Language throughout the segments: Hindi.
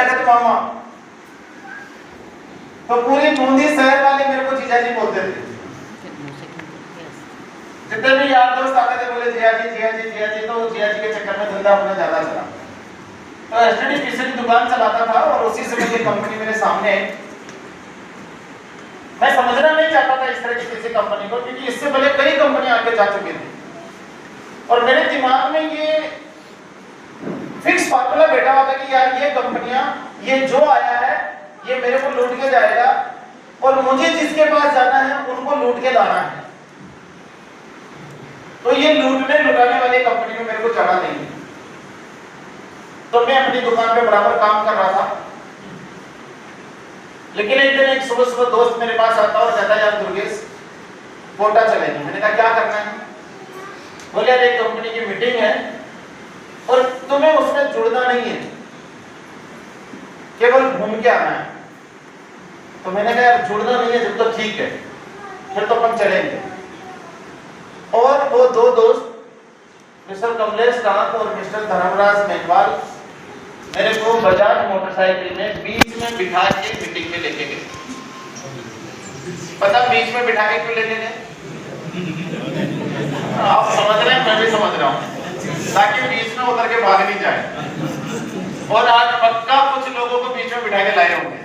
कहते मामा। तो पूरी बूंदी शहर वाले मेरे को जीजा जी बोलते थे। जितने भी यार दोस्त आते थे बोले जिया जी जिया जी जिया जी, तो जिया जी के चक्कर में धंधा अपना ज्यादा चला। तो एसटीडी पीसी की दुकान चलाता था और उसी समय ये कंपनी मेरे सामने। मैं समझना नहीं चाहता था इस तरह की किसी कंपनी को, क्योंकि इससे पहले कई कंपनी आगे जा चुकी थी और मेरे दिमाग में ये फिक्स फार्मूला बैठा हुआ था कि यार ये कंपनियां, ये जो आया है ये मेरे को लूट के जाएगा और मुझे जिसके पास जाना है उनको लूट के लाना है। तो ये लूटने लुटाने वाली कंपनी में मेरे को जाना नहीं है। तो मैं अपनी दुकान पे बराबर काम कर रहा था, लेकिन एक दिन एक सुबह सुबह दोस्त मेरे पास आता और कहता यार दुर्गेश कोटा चलेंगे। मैंने कहा क्या करना है? बोले यार एक कंपनी की मीटिंग है और तुम्हें उसमें जुड़ना नहीं है, केवल घूम के आना है। तो मैंने कहा यार जुड़ना नहीं है जब तो ठीक है, फिर तो अपन चलेंगे। और वो दो दोस्त मिस्टर कमलेश कांत और मिस्टर धर्मराज मेघवाल मेरे को बजाज मोटरसाइकिल में बीच में बिठा के मीटिंग में लेके गए। पता बीच में बिठा के क्यों लेके गए? आप समझ रहे हैं, मैं भी समझ रहा हूँ, ताकि बीच में उतर के भाग नहीं जाए। और आज पक्का कुछ लोगों को बीच में बिठा के लाए होंगे।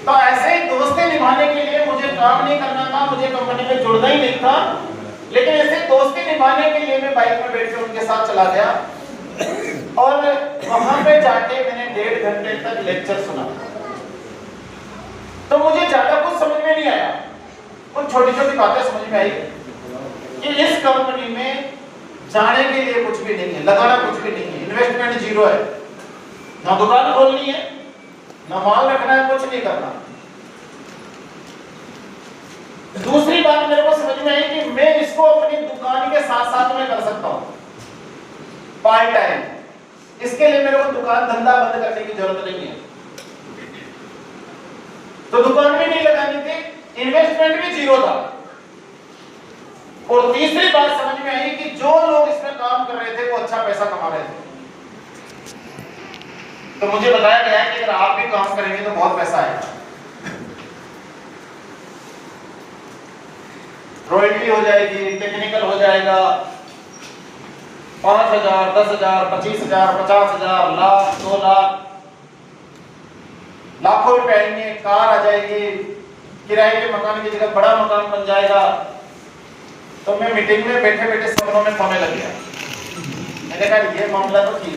तो ऐसे ही दोस्ती निभाने के लिए मुझे काम नहीं करना था, मुझे कंपनी में जुड़ना ही नहीं था, लेकिन ऐसे दोस्ती निभाने के लिए मैं बाइक में बैठ के उनके साथ चला गया और वहां पे जाके मैंने 1.5 घंटे तक लेक्चर सुना। तो मुझे ज्यादा कुछ समझ में नहीं आया, कुछ छोटी छोटी बातें समझ में आई कि इस कंपनी में जाने के लिए कुछ भी नहीं है, लगाना कुछ भी नहीं है, इन्वेस्टमेंट जीरो है, ना दुकान खोलनी है, ना माल रखना है, कुछ नहीं करना। दूसरी बात मेरे को समझ में आई कि मैं इसको अपनी दुकान के साथ साथ में कर सकता हूं पार्ट टाइम। इसके लिए मेरे को दुकान धंधा बंद करने की जरूरत नहीं है। तो दुकान भी नहीं लगानी थी, इन्वेस्टमेंट भी जीरो था। और तीसरी बात समझ में आई कि जो लोग इसमें काम कर रहे थे वो अच्छा पैसा कमा रहे थे। तो मुझे बताया गया कि अगर आप भी काम करेंगे तो बहुत पैसा आएगा। रॉयल्टी हो जाएगी, टेक्निकल हो जाएगा, 5,000, 10,000, 25,000, 50,000, लाख, 2 लाख, लाखों रुपए आएंगे, कार आ जाएगी, किराए के मकान की जगह बड़ा मकान बन जाएगा। तो मैं मीटिंग में बैठे बैठे सपनों में खोने लग गया। मैंने कहा ये मामला तो ठीक